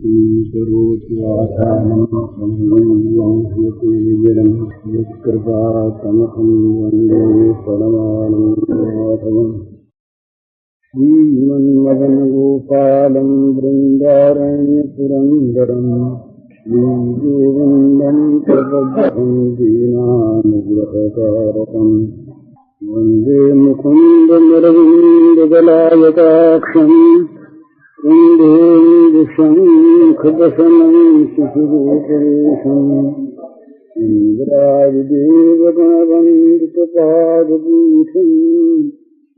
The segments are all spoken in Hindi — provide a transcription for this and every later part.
करोति वाचालं संयते जलं यत्कृपातमहं वन्दे परमानन्दमाधवम् श्रीमन्मदनगोपालं वृन्दारण्यपुरन्दरं श्रीगोविन्दं प्रबद्धं दीनानुग्रहकारकम् वन्दे मुकुन्दमुरविन्ददलायताक्षम् वन्देन्दुशङ्खदशनं शिशुरूपरेशम् इन्द्रादिदेवगणवन्दितपादपूषम्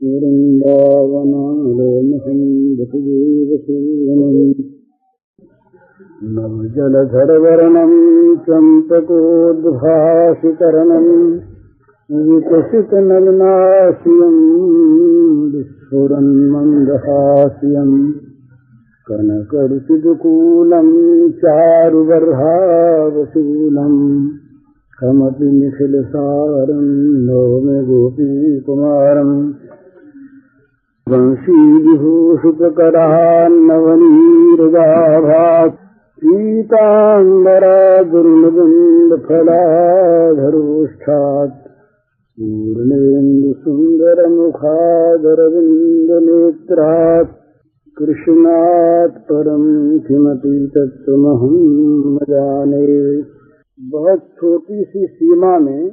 वृन्दावनालयमहं वसुदेवसेवनम् नवजलधरवर्णं चम्पकोद्भासितरणं विकसितनलिनास्यं विस्फुरन्मन्दहास्यं कनकरुचिदुकूलं चारुबर्हावशूलं कमपि निखिलसारं नौमि गोपीकुमारं वंशीविभूषितकरान्नवनीरदाभात् पीताम्बरादुर्मदन्दफलाधरोष्ठात् पूर्णेन्दुसुन्दरमुखादरविन्दनेत्रात् कृष्णात् परं किमपि तत्त्वमहं न जाने। बहुत छोटी सी सीमा में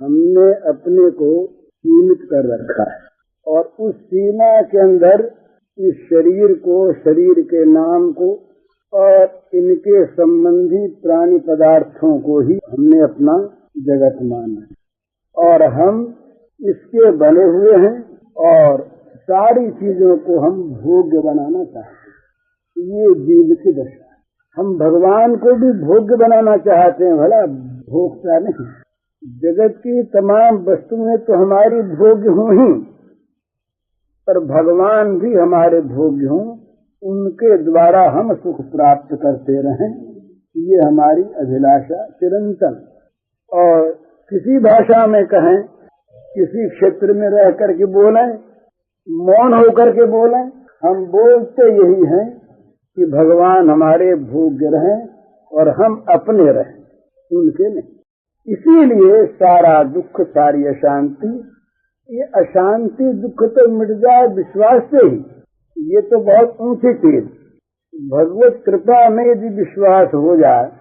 हमने अपने को सीमित कर रखा है और उस सीमा के अंदर इस शरीर को, शरीर के नाम को और इनके संबंधी प्राणी पदार्थों को ही हमने अपना जगत माना है और हम इसके बने हुए हैं और सारी चीजों को हम भोग्य बनाना चाहते हैं। ये जीव की दशा है। हम भगवान को भी भोग्य बनाना चाहते हैं, भला भोगता नहीं। जगत की तमाम वस्तुएं तो हमारी भोग्य हों ही, पर भगवान भी हमारे भोग्य हों, उनके द्वारा हम सुख प्राप्त करते रहें, ये हमारी अभिलाषा चिरंतन। और किसी भाषा में कहें, किसी क्षेत्र में रह करके बोलें, मौन होकर के बोलें, हम बोलते यही हैं कि भगवान हमारे भोग्य रहें और हम अपने रहें, उनके नहीं। इसीलिए सारा दुख, सारी अशांति, ये अशांति दुख तो मिट जाए विश्वास से ही, ये तो बहुत ऊंची चीज। भगवत कृपा में यदि विश्वास हो जाए,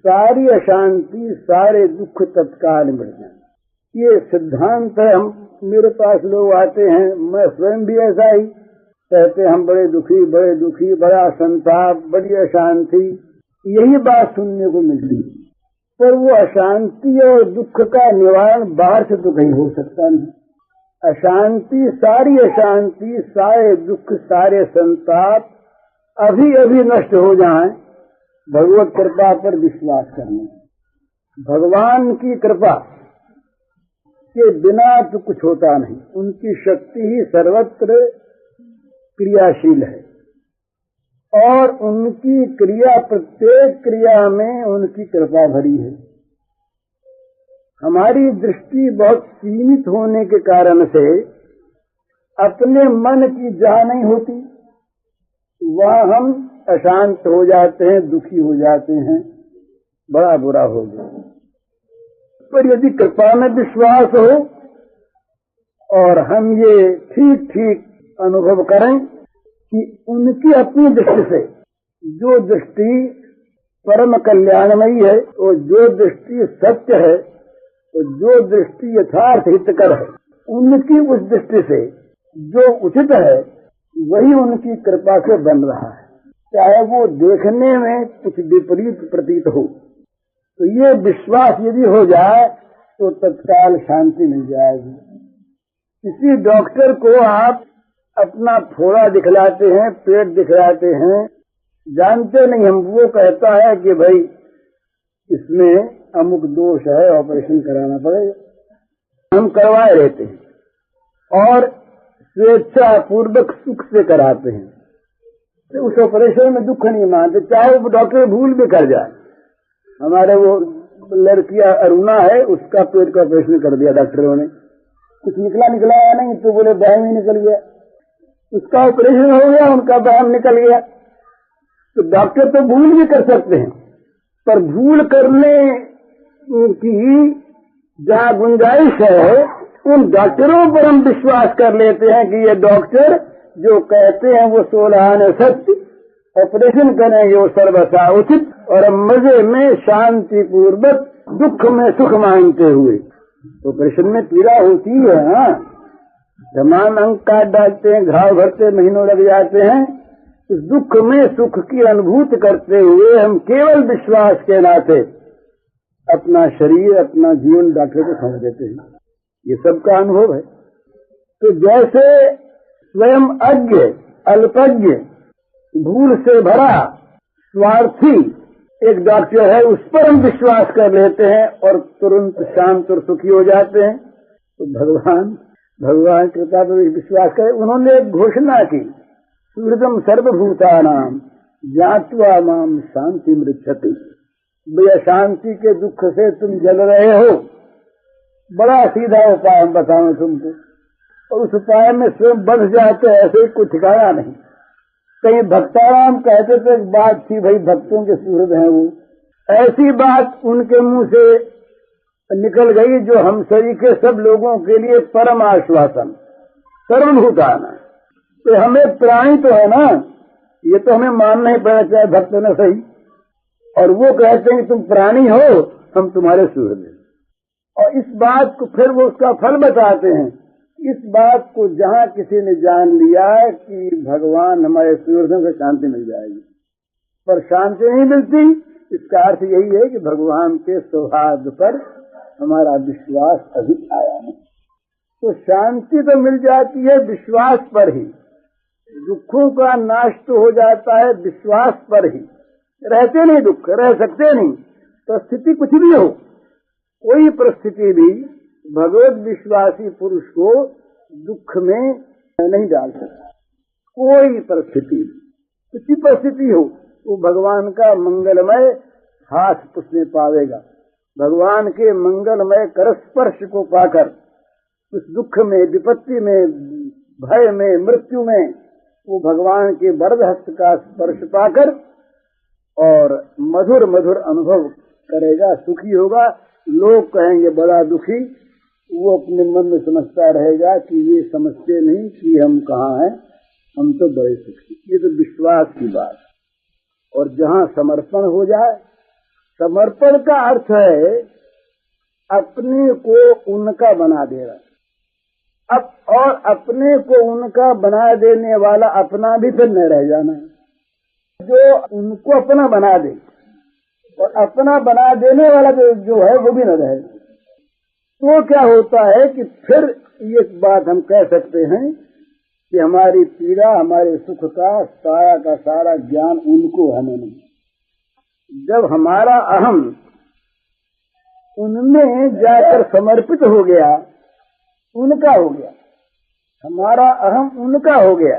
सारी अशांति, सारे दुख तत्काल मिट जाए। ये सिद्धांत है। हम मेरे पास लोग आते हैं, मैं स्वयं भी ऐसा ही कहते, हम बड़े दुखी, बड़ा संताप, बड़ी अशांति, यही बात सुनने को मिलती है। पर वो अशांति और दुख का निवारण बाहर से तो कहीं हो सकता नहीं। अशांति, सारे दुख, सारे संताप अभी अभी नष्ट हो जाएं भगवत कृपा पर विश्वास करने। भगवान की कृपा के बिना तो कुछ होता नहीं। उनकी शक्ति ही सर्वत्र क्रियाशील है और उनकी क्रिया, प्रत्येक क्रिया में उनकी कृपा भरी है। हमारी दृष्टि बहुत सीमित होने के कारण से अपने मन की जहाँ नहीं होती, वहाँ हम अशांत हो जाते हैं, दुखी हो जाते हैं, बड़ा बुरा हो गया। पर यदि कृपा में विश्वास हो और हम ये ठीक ठीक अनुभव करें कि उनकी अपनी दृष्टि से जो दृष्टि परम कल्याणमयी है, और जो दृष्टि सत्य है, और जो दृष्टि यथार्थ हितकर है, उनकी उस दृष्टि से जो उचित है वही उनकी कृपा से बन रहा है, चाहे वो देखने में कुछ विपरीत प्रतीत हो। तो ये विश्वास यदि हो जाए तो तत्काल शांति मिल जाएगी। किसी डॉक्टर को आप अपना फोड़ा दिखलाते हैं, पेट दिखलाते हैं, जानते नहीं हम, वो कहता है कि भाई इसमें अमुक दोष है, ऑपरेशन कराना पड़ेगा। हम करवाए रहते हैं और स्वेच्छा पूर्वक सुख से कराते हैं, तो उस ऑपरेशन में दुख नहीं मानते, चाहे वो डॉक्टर भूल भी कर जाए। हमारे वो लड़कियां अरुणा है, उसका पेट का ऑपरेशन कर दिया डॉक्टरों ने, कुछ निकला नहीं तो बोले बहम ही निकल गया। उसका ऑपरेशन हो गया, उनका बहम निकल गया। तो डॉक्टर तो भूल भी कर सकते हैं, पर भूल करने की जहाँ गुंजाइश है उन डॉक्टरों पर हम विश्वास कर लेते हैं कि ये डॉक्टर जो कहते हैं वो 16 आने सत्य, ऑपरेशन करेंगे वो सर्वथा उचित, और हम मजे में शांति पूर्वक दुख में सुख मांगते हुए। ऑपरेशन में पीड़ा होती है, हाँ, तमाम अंग काट डालते हैं, घाव भरते महीनों लग जाते हैं, उस दुख में सुख की अनुभूति करते हुए हम केवल विश्वास के नाते अपना शरीर अपना जीवन डॉक्टर को समझ देते हैं। ये सबका अनुभव है। तो जैसे स्वयं अज्ञ अल्पज्ञ भूल से भरा स्वार्थी एक डॉक्टर है, उस पर हम विश्वास कर लेते हैं और तुरंत शांत और सुखी हो जाते हैं। तो भगवान कृपा पर विश्वास करें। उन्होंने एक घोषणा की, सुहृदम सर्वभूतानां ज्ञात्वा माम शांति मृच्छति। भैया शांति के दुख से तुम जल रहे हो, बड़ा सीधा उपाय हम बताऊं तुमको, और उस उपाय में स्वयं बंध जाते, ऐसे ही कुछ ठिकाना नहीं। कहीं भक्ताराम कहते थे, एक बात थी भाई, भक्तों के सुहृद हैं वो, ऐसी बात उनके मुंह से निकल गई जो हम सभी के सब लोगों के लिए परम आश्वासन। सर्वभूताना, तो हमें प्राणी तो है ना, ये तो हमें मानना ही पड़ेगा, चाहे भक्त न सही। और वो कहते हैं कि तुम प्राणी हो, हम तुम्हारे सुहृद हैं। और इस बात को फिर वो उसका फल बताते हैं। इस बात को जहाँ किसी ने जान लिया कि भगवान हमारे सुहृदों को शांति मिल जाएगी, पर शांति नहीं मिलती, इसका अर्थ यही है कि भगवान के सौहार्द पर हमारा विश्वास अभी आया नहीं। तो शांति तो मिल जाती है विश्वास पर ही, दुखों का नाश तो हो जाता है विश्वास पर ही। रहते नहीं दुख, रह सकते नहीं, परिस्थिति कुछ भी हो, कोई परिस्थिति भी भगवत विश्वासी पुरुष को दुख में नहीं डाल सकता। कोई परिस्थिति, कुछ भी परिस्थिति हो, वो भगवान का मंगलमय हाथ पुछने पावेगा। भगवान के मंगलमय करस्पर्श को पाकर उस दुख में, विपत्ति में, भय में, मृत्यु में वो भगवान के वरद हस्त का स्पर्श पाकर और मधुर मधुर अनुभव करेगा, सुखी होगा। लोग कहेंगे बड़ा दुखी, वो अपने मन में समझता रहेगा कि ये समझते नहीं कि हम कहाँ हैं, हम तो बड़े सुखी। ये तो विश्वास की बात। और जहाँ समर्पण हो जाए, समर्पण का अर्थ है अपने को उनका बना देना। अब और अपने को उनका बना देने वाला अपना भी फिर न रह जाना है, जो उनको अपना बना दे, और अपना बना देने वाला जो है वो भी न रहे। तो क्या होता है कि फिर ये बात हम कह सकते हैं कि हमारी पीड़ा, हमारे सुख का सारा ज्ञान उनको, हमें नहीं। जब हमारा अहम उनमें जाकर समर्पित हो गया, उनका हो गया, हमारा अहम उनका हो गया,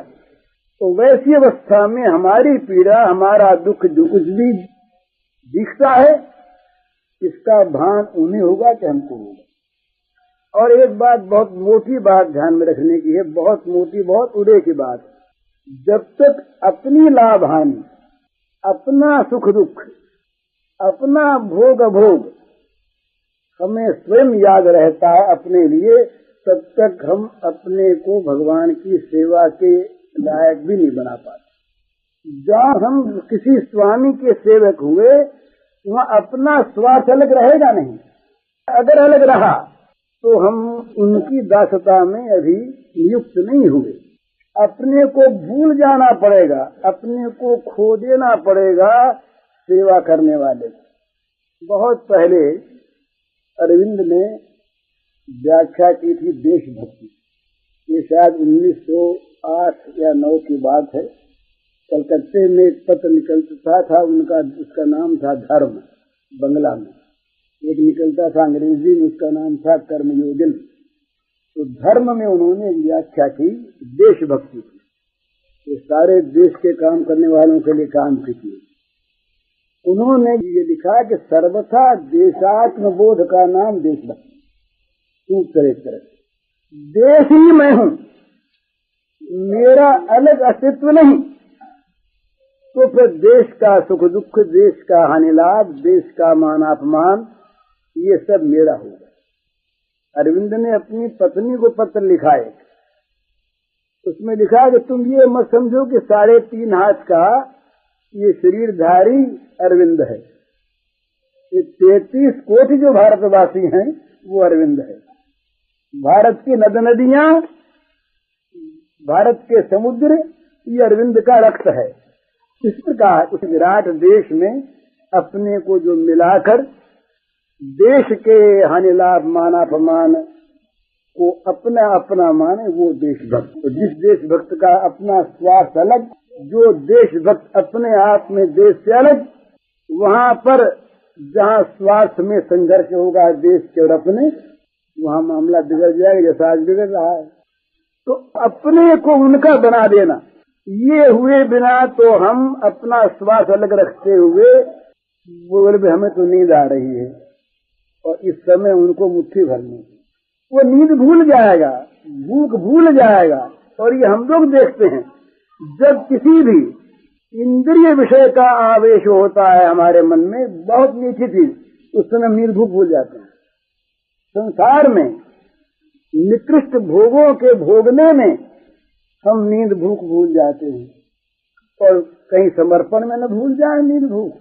तो वैसी अवस्था में हमारी पीड़ा, हमारा दुख जो कुछ भी दिखता है, इसका भान उन्हें होगा कि हमको होगा। और एक बात, बहुत मोटी बात ध्यान में रखने की है, बहुत मोटी, बहुत उड़े की बात। जब तक अपनी लाभ हानि, अपना सुख दुख, अपना भोग अभोग हमें स्वयं याद रहता है अपने लिए, तब तक हम अपने को भगवान की सेवा के लायक भी नहीं बना पाते। जहाँ हम किसी स्वामी के सेवक हुए, वहाँ अपना स्वार्थ अलग रहेगा नहीं। अगर अलग रहा तो हम उनकी दासता में अभी नियुक्त नहीं हुए। अपने को भूल जाना पड़ेगा, अपने को खो देना पड़ेगा सेवा करने वाले को। बहुत पहले अरविंद ने व्याख्या की थी देशभक्ति। ये शायद 1908 या 9 की बात है। कलकत्ते में एक पत्र निकलता था उनका, उसका नाम था धर्म, बंगला में। एक निकलता था अंग्रेजी में, उसका नाम था कर्मयोगिन। तो धर्म में उन्होंने व्याख्या की देशभक्ति की। ये सारे देश के काम करने वालों के लिए काम की। उन्होंने ये लिखा कि सर्वथा देशात्म बोध का नाम देशभक्ति। तू करे देश ही मैं हूँ, मेरा अलग अस्तित्व नहीं। तो फिर देश का सुख दुख, देश का हानि लाभ, देश का मान अपमान, ये सब मेरा होगा। अरविंद ने अपनी पत्नी को पत्र लिखा है, उसमें लिखा कि तुम ये मत समझो कि 3.5 हाथ का ये शरीरधारी अरविंद है, ये 33 कोटि जो भारतवासी हैं वो अरविंद है। भारत की नद नदियां, भारत के समुद्र, ये अरविंद का रक्त है। इस प्रकार उस विराट देश में अपने को जो मिलाकर देश के हानि लाभ मान अपमान को अपना अपना माने, वो देशभक्त। तो जिस देशभक्त का अपना स्वार्थ अलग, जो देशभक्त अपने आप में देश से अलग, वहाँ पर जहाँ स्वार्थ में संघर्ष होगा देश के और अपने, वहाँ मामला बिगड़ जाएगा, जैसा आज बिगड़ रहा है। तो अपने को उनका बना देना, ये हुए बिना तो हम अपना स्वार्थ अलग रखते हुए बोले भी हमें तो नींद आ रही है, और इस समय उनको मुट्ठी भरनी, वो नींद भूल जाएगा, भूख भूल जाएगा। और ये हम लोग देखते हैं, जब किसी भी इंद्रिय विषय का आवेश होता है हमारे मन में, बहुत मीठी चीज, उस समय नींद भूख भूल जाते हैं। संसार में निकृष्ट भोगों के भोगने में हम नींद भूख भूल जाते हैं, और कहीं समर्पण में न भूल जाए नींद भूख।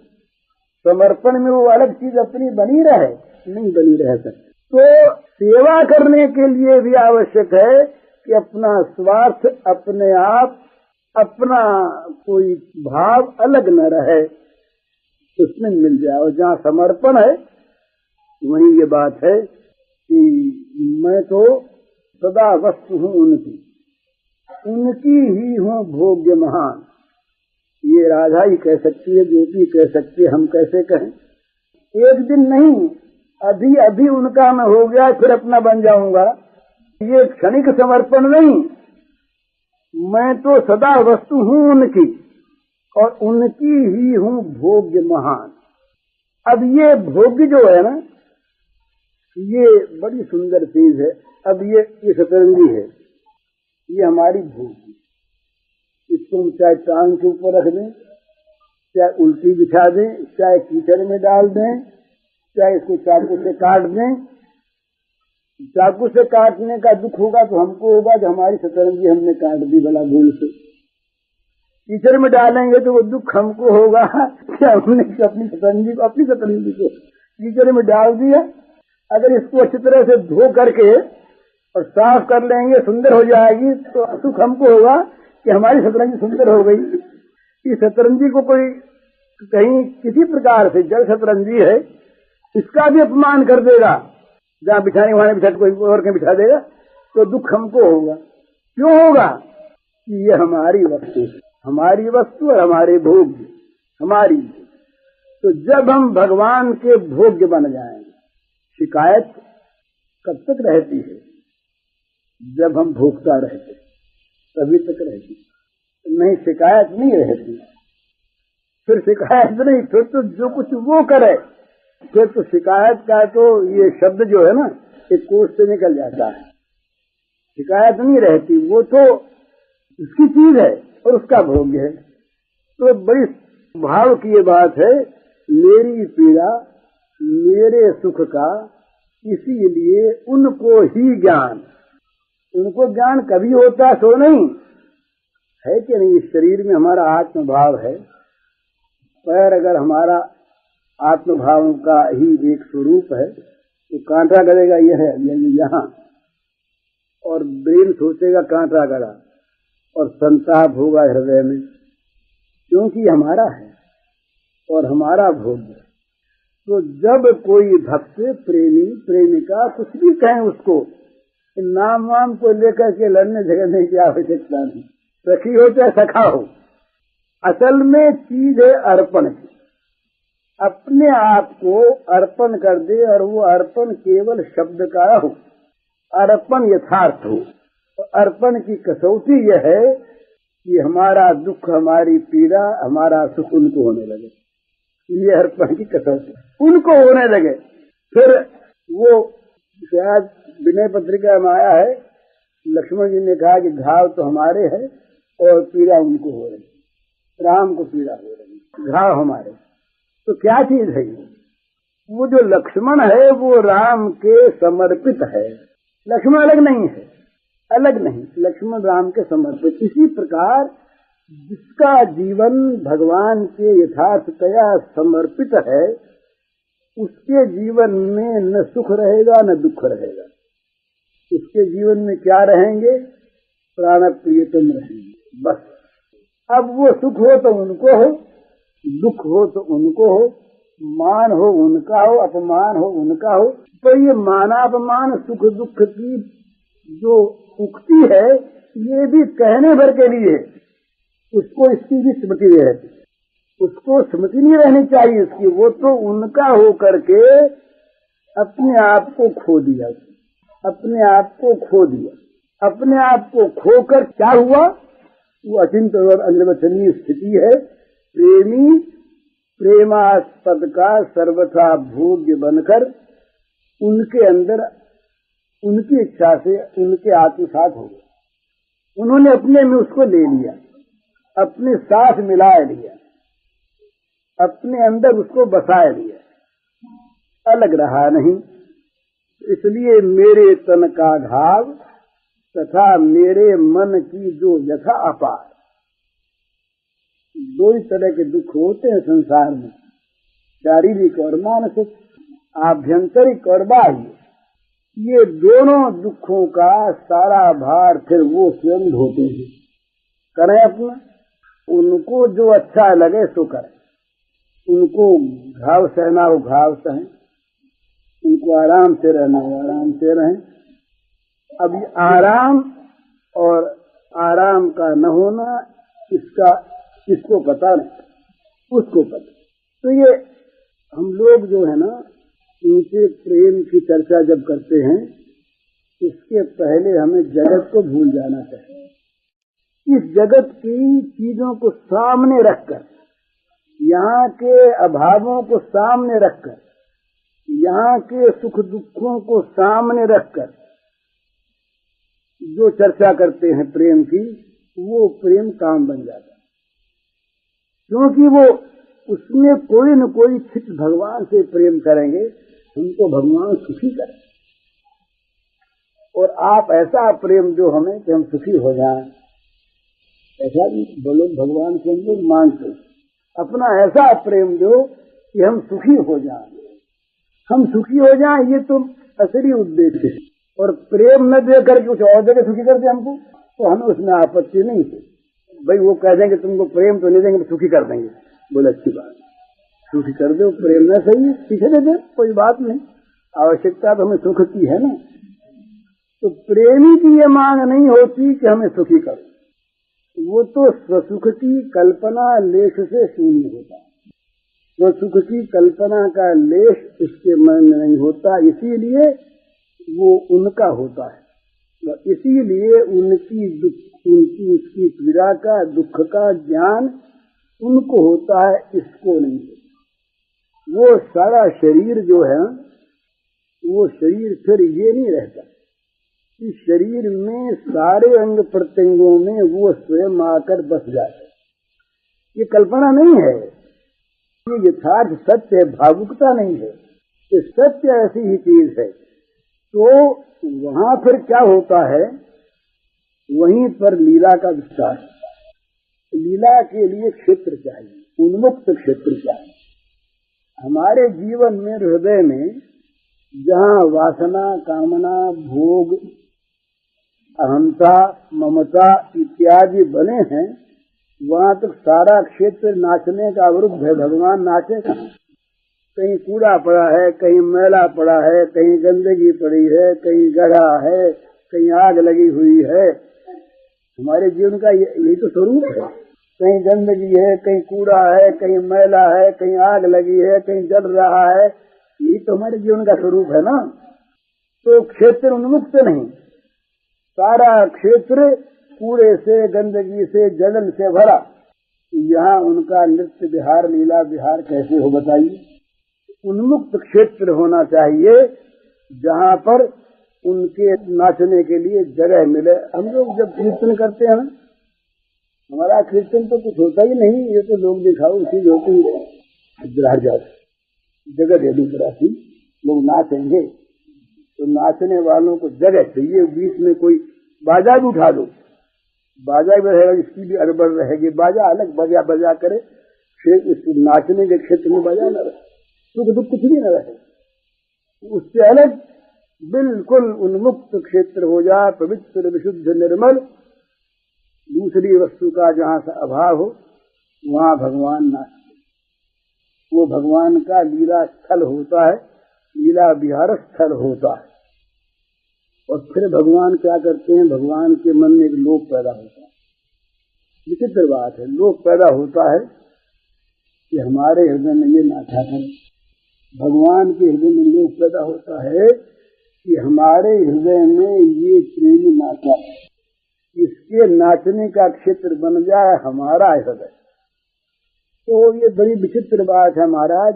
समर्पण में वो अलग चीज अपनी बनी रहे, नहीं बनी रह सकती। तो सेवा करने के लिए भी आवश्यक है कि अपना स्वार्थ, अपने आप, अपना कोई भाव अलग न रहे, उसमें मिल जाए। और जहाँ समर्पण है वहीं ये बात है कि मैं तो सदा वस्तु हूँ उनकी, उनकी ही हूँ भोग्य महान। ये राधा ही कह सकती है, गोपी कह सकती है, हम कैसे कहें? एक दिन नहीं, अभी अभी उनका मैं हो गया फिर अपना बन जाऊंगा, ये क्षणिक समर्पण नहीं। मैं तो सदा वस्तु हूँ उनकी, और उनकी ही हूँ भोग्य महान। अब ये भोग्य जो है ना, ये बड़ी सुंदर चीज है। अब ये सतरंगी है, ये हमारी भोग्य। इसको हम चाहे टांग के ऊपर रख दें, चाहे उल्टी बिछा दें, चाहे कीचड़ में डाल दें, चाहे इसको चाकू से काट दें। चाकू से काटने का दुख होगा तो हमको होगा जो हमारी सतरंगी हमने काट दी भला भूल से। कीचड़ में डालेंगे तो वो दुख हमको होगा कि हमने अपनी सतरंगी को कीचड़ में डाल दिया। अगर इसको अच्छी तरह से धो करके और साफ कर लेंगे, सुंदर हो जाएगी, तो सुख हमको होगा कि हमारी सतरंगी सुंदर हो गई। इस सतरंगी को कोई कहीं किसी प्रकार से, जल सतरंगी है, इसका भी अपमान कर देगा, जहाँ बिछाने वहां बिछा कोई और कहीं बिछा देगा, तो दुख हमको होगा। क्यों होगा? कि ये हमारी वस्तु, हमारी वस्तु और हमारे भोग्य हमारी। तो जब हम भगवान के भोग्य बन जाएंगे, शिकायत कब तक रहती है? जब हम भोगता रहते तभी तक रहती, नहीं शिकायत नहीं रहती। फिर शिकायत नहीं, फिर तो जो कुछ वो करे, फिर तो शिकायत का तो ये शब्द जो है ना, एक कोष से निकल जाता है। शिकायत नहीं रहती, वो तो उसकी चीज है और उसका भोग्य है। तो बड़ी भाव की ये बात है, मेरी पीड़ा मेरे सुख का, इसीलिए उनको ही ज्ञान। उनको ज्ञान कभी होता सो नहीं है कि नहीं। इस शरीर में हमारा आत्म भाव है, पैर अगर हमारा आत्म भाव का ही एक स्वरूप है तो कांटा गड़ेगा, यह है यहाँ, और ब्रेन सोचेगा कांटा गड़ा, और संताप होगा हृदय में, क्योंकि हमारा है और हमारा भोग्य। तो जब कोई भक्त, प्रेमी, प्रेमिका कुछ भी कहें उसको, नाम वाम को लेकर के लड़ने झगड़ने की आवश्यकता नहीं। सखी हो चाहे सखा हो, असल में चीज है अर्पण की। अपने आप को अर्पण कर दे, और वो अर्पण केवल शब्द का हो, अर्पण यथार्थ हो। तो अर्पण की कसौटी यह है कि हमारा दुख, हमारी पीड़ा, हमारा सुख उनको होने लगे। ये अर्पण की कसौटी उनको होने लगे। फिर वो शायद विनय पत्रिका में आया है, लक्ष्मण जी ने कहा कि घाव तो हमारे हैं और पीड़ा उनको हो रही। राम को पीड़ा हो रही, घाव हमारे, तो क्या चीज है ये? वो जो लक्ष्मण है वो राम के समर्पित है, लक्ष्मण अलग नहीं है, अलग नहीं, लक्ष्मण राम के समर्पित। इसी प्रकार जिसका जीवन भगवान के यथार्थतया समर्पित है उसके जीवन में न सुख रहेगा न दुख रहेगा। उसके जीवन में क्या रहेंगे? प्राण प्रियतम रहेंगे, बस। अब वो सुख हो तो उनको हो, दुख हो तो उनको हो, मान हो उनका हो, अपमान हो उनका हो। तो ये मानापमान सुख दुख की जो उक्ति है ये भी कहने भर के लिए, उसको इसकी भी स्मृति रहती, उसको स्मृति नहीं रहनी चाहिए इसकी। वो तो उनका हो करके अपने आप को खो दिया, अपने आप को खो दिया। अपने आप को खोकर क्या हुआ? वो अचिंत्य और अनिर्वचनीय स्थिति है। प्रेमी प्रेमास्पद का सर्वथा भोग्य बनकर उनके अंदर उनकी इच्छा से उनके आत्मसात हो गए। उन्होंने अपने में उसको ले लिया, अपने साथ मिला लिया, अपने अंदर उसको बसा लिया, अलग रहा नहीं। इसलिए मेरे तन का घाव तथा मेरे मन की जो यथा अपार, दो ही तरह के दुख होते हैं संसार में, शारीरिक और मानसिक, आभ्यंतरिक और बाह्य। ये दोनों दुखों का सारा भार फिर वो स्वयं ढोते हैं। करें अपना, उनको जो अच्छा लगे सो करें, उनको घाव सहना हो घाव सहें, उनको आराम से रहना हो आराम से रहें। अब ये आराम और आराम का न होना इसका इसको पता नहीं, उसको पता। तो ये हम लोग जो है ना उनसे प्रेम की चर्चा जब करते हैं इसके पहले हमें जगत को भूल जाना चाहिए। इस जगत की चीजों को सामने रखकर, यहाँ के अभावों को सामने रखकर, यहाँ के सुख दुखों को सामने रखकर जो चर्चा करते हैं प्रेम की, वो प्रेम काम बन जाता है। क्योंकि वो उसमें कोई न कोई छिट भगवान से प्रेम करेंगे, हमको भगवान सुखी करें। और आप ऐसा प्रेम जो हमें कि हम सुखी हो जाएं, ऐसा भी बोलो भगवान से हम लोग मांगते, अपना ऐसा प्रेम दो कि हम सुखी हो जाएं। हम सुखी हो जाएं, ये तो असली उद्देश्य है। और प्रेम न दे करके कुछ और जगह सुखी कर दे हमको, तो हमें उसमें आपत्ति नहीं है। भाई वो कह देंगे तुमको प्रेम तो नहीं देंगे, सुखी कर देंगे, बोले अच्छी बात, सुखी कर दो, प्रेम न सही पीछे दे दे, कोई बात नहीं, आवश्यकता तो हमें सुख की है ना। तो प्रेमी की ये मांग नहीं होती कि हमें सुखी करो, वो तो स्वसुख की कल्पना लेश से शून्य होता है। स्वसुख की कल्पना का लेश उसके मन में नहीं होता, इसीलिए वो उनका होता है। इसीलिए उनकी उसकी पीड़ा का दुख का ज्ञान उनको होता है, इसको नहीं होता। वो सारा शरीर जो है वो शरीर फिर ये नहीं रहता, इस शरीर में सारे अंग प्रत्यंगों में वो स्वयं आकर बस जाता है। ये कल्पना नहीं है, ये यथार्थ सत्य है, भावुकता नहीं है, ये सत्य ऐसी ही चीज है। तो वहां फिर क्या होता है, वहीं पर लीला का विस्तार होता है। लीला के लिए क्षेत्र चाहिए, उन्मुक्त क्षेत्र चाहिए। हमारे जीवन में हृदय में जहाँ वासना कामना भोग अहंता ममता इत्यादि बने हैं, वहां तक सारा क्षेत्र नाचने का अवरुद्ध है। भगवान नाचे कहाँ? कहीं कूड़ा पड़ा है, कहीं मैला पड़ा है, कहीं गंदगी पड़ी है, कहीं गढ़ा है, कहीं आग लगी हुई है। हमारे जीवन का यही तो स्वरूप है। कहीं गंदगी है, कहीं कूड़ा है, कहीं मैला है, कहीं आग लगी है, कहीं जल रहा है। यही तो हमारे जीवन का स्वरूप है ना। तो क्षेत्र उन्मुक्त नहीं, सारा क्षेत्र कूड़े से गंदगी से जलन से भरा। यहाँ उनका नृत्य विहार लीला विहार कैसे हो बताइए? उन्मुक्त क्षेत्र होना चाहिए जहाँ पर उनके नाचने के लिए जगह मिले। हम लोग जब कीर्तन करते हैं हमारा कीर्तन तो कुछ होता ही नहीं, ये तो लोग दिखाओ चीज होती है। जगह दे दी राशि, लोग नाचेंगे तो नाचने वालों को जगह चाहिए, बीच में कोई बाजा भी उठा दो, बाजा भी रहेगा, इसकी भी अड़बड़ रहेगी, बाजा अलग बजा बजा करे, फिर इस नाचने के क्षेत्र में बाजा न रहे, सुख दुख कुछ भी न रहे, उससे अलग बिल्कुल उन्मुक्त क्षेत्र हो जाए, पवित्र विशुद्ध निर्मल, दूसरी वस्तु का जहाँ से अभाव हो वहाँ भगवान नाचते, वो भगवान का लीला स्थल होता है, लीला विहार स्थल होता है। और फिर भगवान क्या करते हैं, भगवान के मन में एक लोक पैदा होता है। विचित्र बात है, लोक पैदा होता है कि हमारे हृदय में ये नाचा है, भगवान के हृदय में लोक पैदा होता है कि हमारे हृदय में ये प्रेमी नाचा है, इसके नाचने का क्षेत्र बन जाए हमारा हृदय। तो ये बड़ी विचित्र बात है महाराज।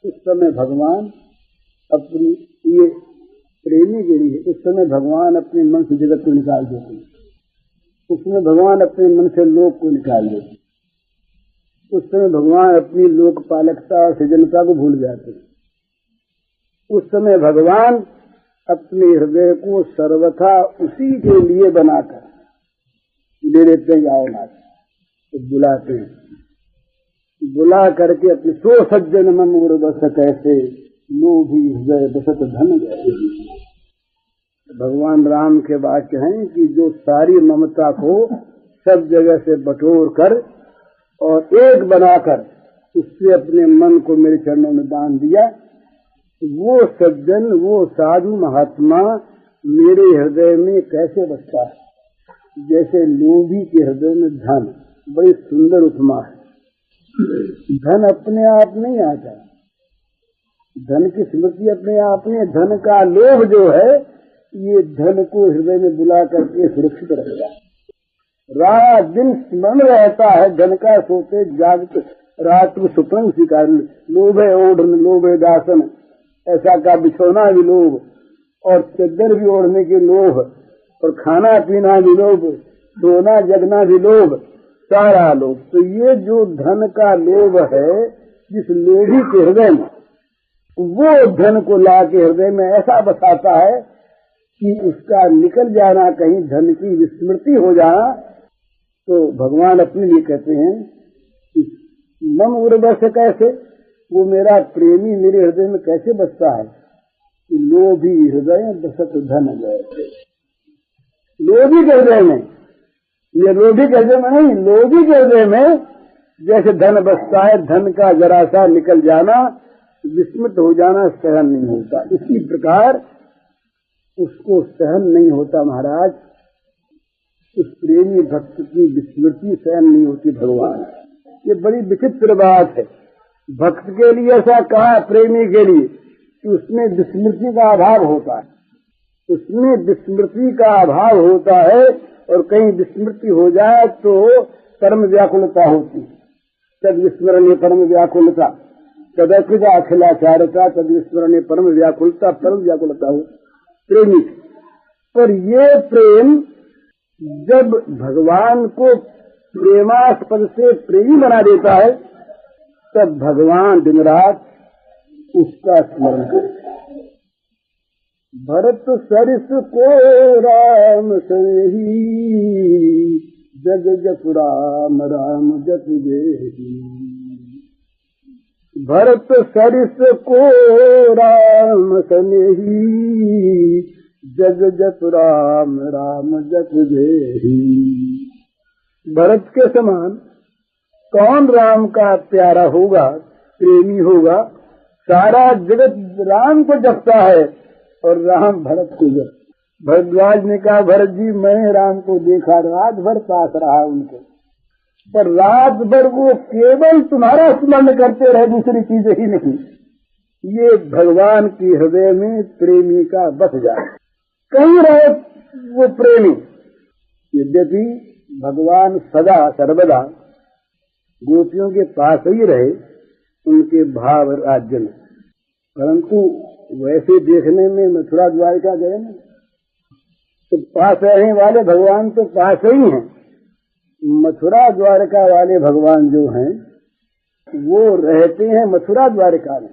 उस समय भगवान अपनी ये प्रेमी के लिए, उस समय भगवान अपने मन से जगत को निकाल देते हैं, उसमें भगवान अपने मन से लोक को निकाल देते हैं, उस समय भगवान अपनी लोकपालकता और सृजनता को भूल जाते हैं, उस समय भगवान अपने हृदय को सर्वथा उसी के लिए बनाकर दे देते हैं, आओ नाच, तो बुलाते हैं, बुला करके अपने सो सज्जन मन गुरु बस कैसे लोभी हृदय बसत धन गए। भगवान राम के वाक्य हैं कि जो सारी ममता को सब जगह से बटोर कर और एक बनाकर उससे अपने मन को मेरे चरणों में बांध दिया, वो सज्जन, वो साधु महात्मा मेरे हृदय में कैसे बसता है, जैसे लोभी के हृदय में धन। बड़ी सुंदर उपमा है। धन अपने आप नहीं आता, धन की स्मृति अपने आप नहीं, धन का लोभ जो है ये धन को हृदय में बुला करके सुरक्षित रखेगा। रात दिन स्मरण रहता है धन का, सोते जागते रात को सुपन स्वीकार, लोभ है ओढ़न, लोभ है दासन, ऐसा का बिछोना भी लोभ, और चद्दर भी ओढ़ने के लोभ, और खाना पीना भी लोभ, सोना जगना भी लोभ, सारा लोभ। तो ये जो धन का लोभ है जिस लोभी के हृदय में, वो धन को ला के हृदय में ऐसा बसाता है कि उसका निकल जाना, कहीं धन की विस्मृति हो जाना, तो भगवान अपने लिए कहते हैं कि मम उर्वश कैसे, वो मेरा प्रेमी मेरे हृदय में कैसे बसता है कि लोभी हृदय बसत धन गए। लोभी के हृदय में, ये लोभी के हृदय में नहीं, लोभी के हृदय में जैसे धन बसता है, धन का जरा सा निकल जाना, विस्मृत हो जाना सहन नहीं होता, इसी प्रकार उसको सहन नहीं होता महाराज। उस प्रेमी भक्त की विस्मृति सहन नहीं होती भगवान। ये बड़ी विचित्र बात है। भक्त के लिए ऐसा कहा, प्रेमी के लिए, कि उसमें विस्मृति का अभाव होता है, उसमें विस्मृति का अभाव होता है, और कहीं विस्मृति हो जाए तो परम व्याकुलता होती है। तद विस्मरणीय परम व्याकुलता, तदकृत अखिलाचारता, तद विस्मरणीय परम व्याकुलता, परम व्याकुलता हो प्रेमी। पर ये प्रेम जब भगवान को प्रेमास्पद से प्रेमी बना देता है, तब भगवान दिन रात उसका स्मरण करते हैं। भरत सरिस को राम सही, जग जप राम राम जप जेहि। भरत सरिस को राम सनेही, जग जप राम राम जप जेहि। भरत के समान कौन राम का प्यारा होगा, प्रेमी होगा। सारा जगत राम को जपता है और राम भरत को जप। भरद्वाज ने कहा, भरत जी मैंने राम को देखा, रात भर पास रहा उनको, पर रात भर वो केवल तुम्हारा स्मरण करते रहे, दूसरी चीजें ही नहीं। ये भगवान की हृदय में प्रेमी का बस जाए, कहीं रहे वो प्रेमी। यद्यपि भगवान सदा सर्वदा गोपियों के पास ही रहे, उनके भाव राज्य में, परंतु वैसे देखने में मथुरा द्वारिका गए ना, तो पास रहने वाले भगवान तो पास ही हैं, मथुरा द्वारका वाले भगवान जो हैं वो रहते हैं मथुरा द्वारका में,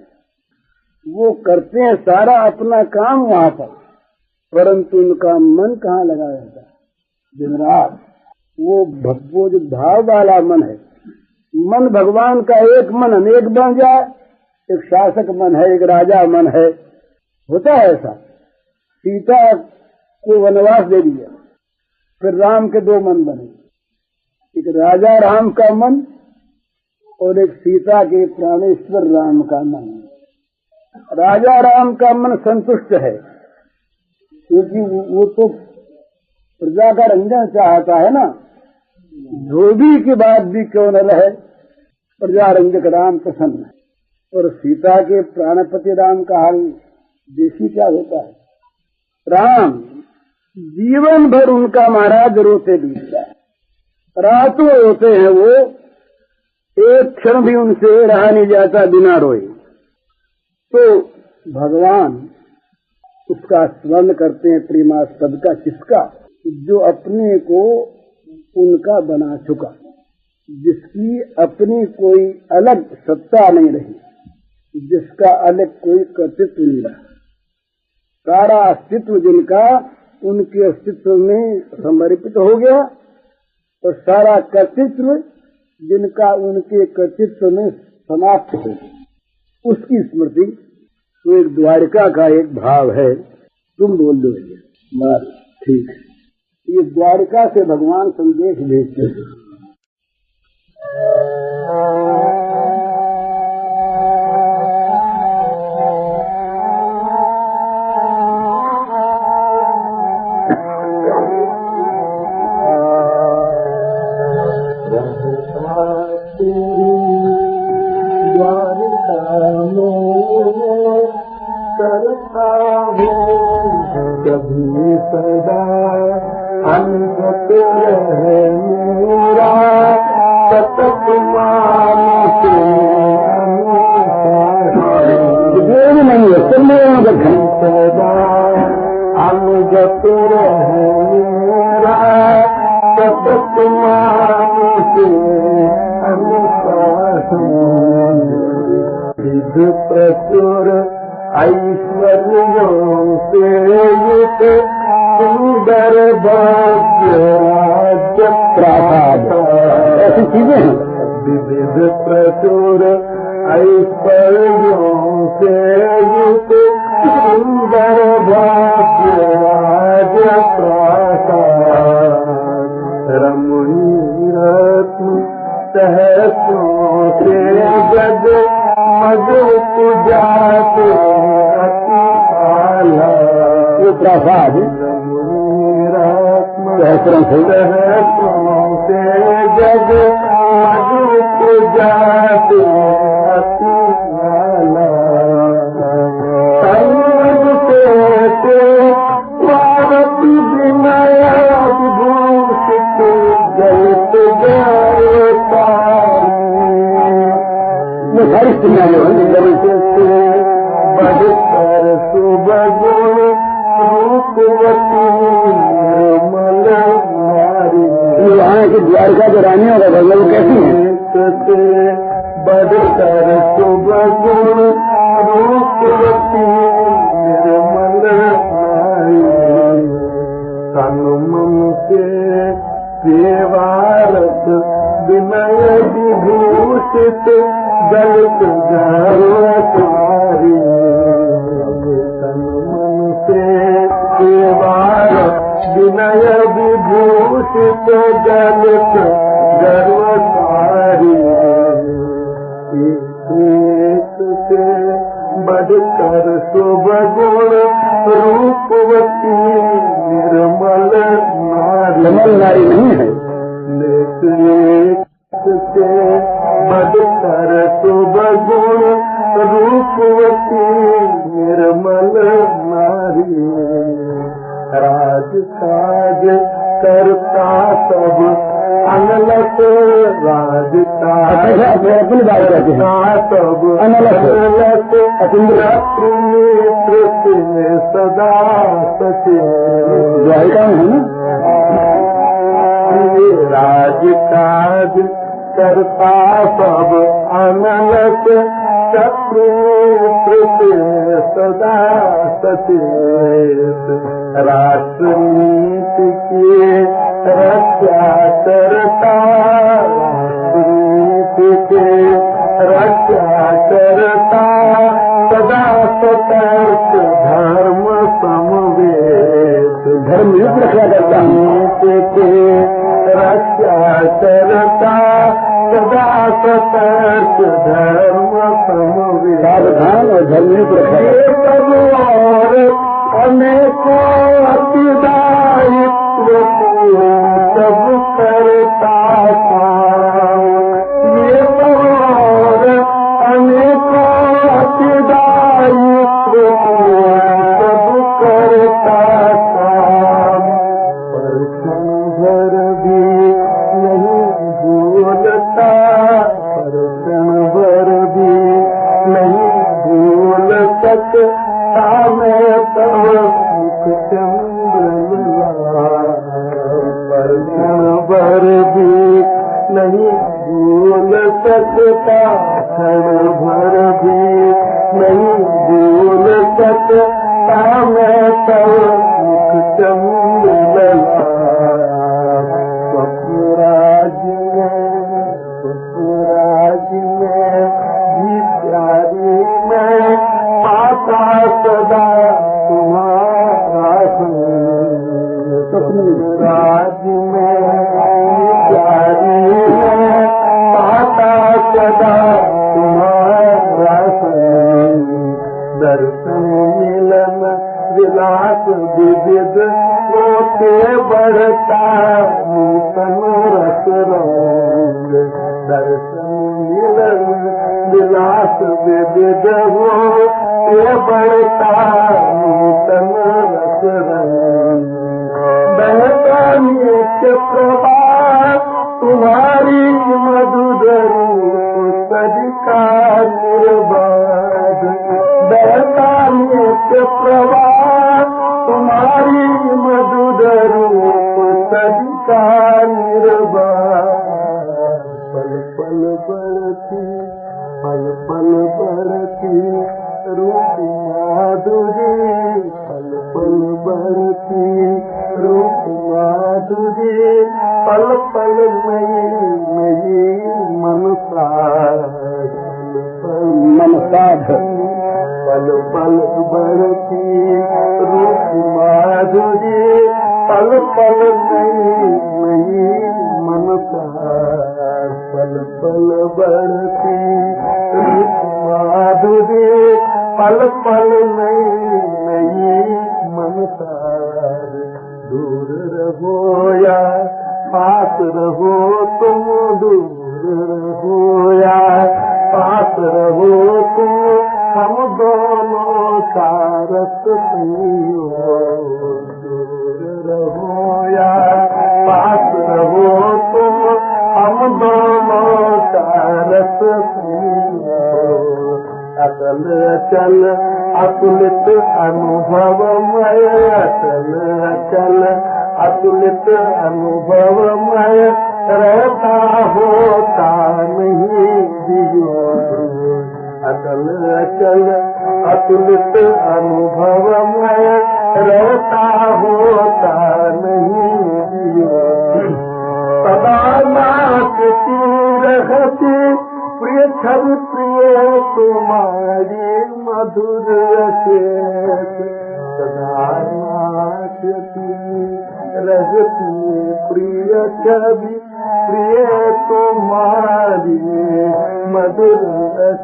वो करते हैं सारा अपना काम वहां पर, परंतु उनका मन कहाँ लगा रहता है दिन रात। वो जो भाव वाला मन है, मन भगवान का एक मन अनेक बन जाए, एक शासक मन है, एक राजा मन है, होता है ऐसा। सीता को वनवास दे दिया, फिर राम के दो मन बने, एक राजा राम का मन और एक सीता के प्राणेश्वर राम का मन। राजा राम का मन संतुष्ट है क्योंकि वो तो प्रजा का रंजन चाहता है ना, धोबी की बात भी क्यों न रहे, प्रजा रंजक राम प्रसन्न है। और सीता के प्राणपति राम का हाल देखी क्या होता है। राम जीवन भर उनका महाराज रोते बीतता है, रातों रोते हैं वो, एक क्षण भी उनसे रहा नहीं जाता बिना रोए। तो भगवान उसका स्मरण करते हैं प्रेमास्पद का, किसका? जो अपने को उनका बना चुका, जिसकी अपनी कोई अलग सत्ता नहीं रही, जिसका अलग कोई कर्तृत्व नहीं रहा, सारा अस्तित्व जिनका उनके अस्तित्व में समर्पित हो गया और सारा कर्तृत्व जिनका उनके कर्तृत्व में समाप्त हो गया, उसकी स्मृति। तो एक द्वारिका का एक भाव है, तुम बोल दो भैया, ठीक है। ये द्वारिका से भगवान संदेश भेजते हैं। कभी सदा अनंत रहे मेरा सतत मानते नहीं है, सदा अनगत रहे मेरा सतत मानते अनुशासन विध प्रचुर ऐश्वर्यों से युक्त सुंदर भाग्य राज्य प्रासाद, ऐसी चीजें हैं। विविध प्रचुर ऐश्वर्यों से युक्त सुंदर भाग्य राज्य प्रासाद, रमणीय रत्न सहस्रों से जग मग पूजाते अति आला। ये प्रसाद सहस्रों से जग मग पूजाते अति आला। संग से पार्वती विनय विभूषित जलित जयता सारी स्त्रियां जो हैं बढ़कर सुबगुण रूपवती निर्मल नारी। वहाँ की द्वारका जो रानियों का वर्णन कैसी है? बढ़कर सुबगुण रूपवती निर्मल नारी, तन मन से सेवारत विनय विभूषित दलित तुम्हारी, तन मन से सेवारत विनय विभूषित दलित गर्वसारी। एक से बढ़कर शुभ गुण रूपवती निर्मल नारी। निर्मल नारी नहीं है, से बढ़कर शुभ गुण रूपवती निर्मल नारी। राजकाज करता सब अनलस, राजकाज अपनी बात करते हैं, सब अनलस नेत्र में सदा सचे। द्वारिका में है ना, राज काज करता सब अनलक शत्रु सदा सचेत राष्ट्र नीति की रक्षा करता राष्ट्र नीति की रक्षा करता सदा सतर्क धर्म समवेत धर्म युद्ध रक्षा करता नीति की रक्षा करता सदा सतर्क धर्म समवेत सावधान और धर्म युद्ध रक्षा और अनेकों अतिदायित्व सब करता ये और अनेकों अतिदायित्व सब करता पर क्षण भर भी नहीं भूलता पर क्षण भर भी नहीं भूल सकता मैं तब मुख चंद्र पर क्षण भर भी नहीं भूल सकता क्षण भर भी नहीं भूल सकता मैं तब मुख चंद्र स्वप्नराज में जी प्यारी मैं पाता सदा तुम्हारा स्वप्नराज में प्यारी मैं पाता सदा तुम्हारा दर्शन मिलन विलास विविध होते बढ़ता नूतन रस रंग दर्शन मिलन विलास विविध होते बढ़ता नूतन रस रंग बहता नित्य प्रभा तुम्हारी मधुर रूप सदिका निर्बाध बहता नित्य प्रभा तुम्हारी मधुर रूप सदिका निर्बाध पल पल बढ़ती रूप माधुरी पल पल बढ़ती रूप माधुरी पल पल मई मनसाध पल पल बढ़ती रूप माधुरी पल पल मई मनसाध पल पल बढ़ती रूप माधुरी पल पल नई मनसार दूर रहो या पास रहो तुम दूर रहो या पास रहो तुम हम दोनों का रस पियो दूर रहो या पास रहो तुम हम दोनों का रस पियो अचल अचल अतुलित अनुभवमय अचल अचल अतुलित अनुभवमय रहता होता नहीं जियो अचल अचल अतुलित अनुभवमय रहता होता नहीं जियो सदा नाचती रहती प्रिय छवि प्रिय तुम्हारी मधुर चेत सदा नाचती रहती प्रिय छवि प्रिय तुम्हारी मधुर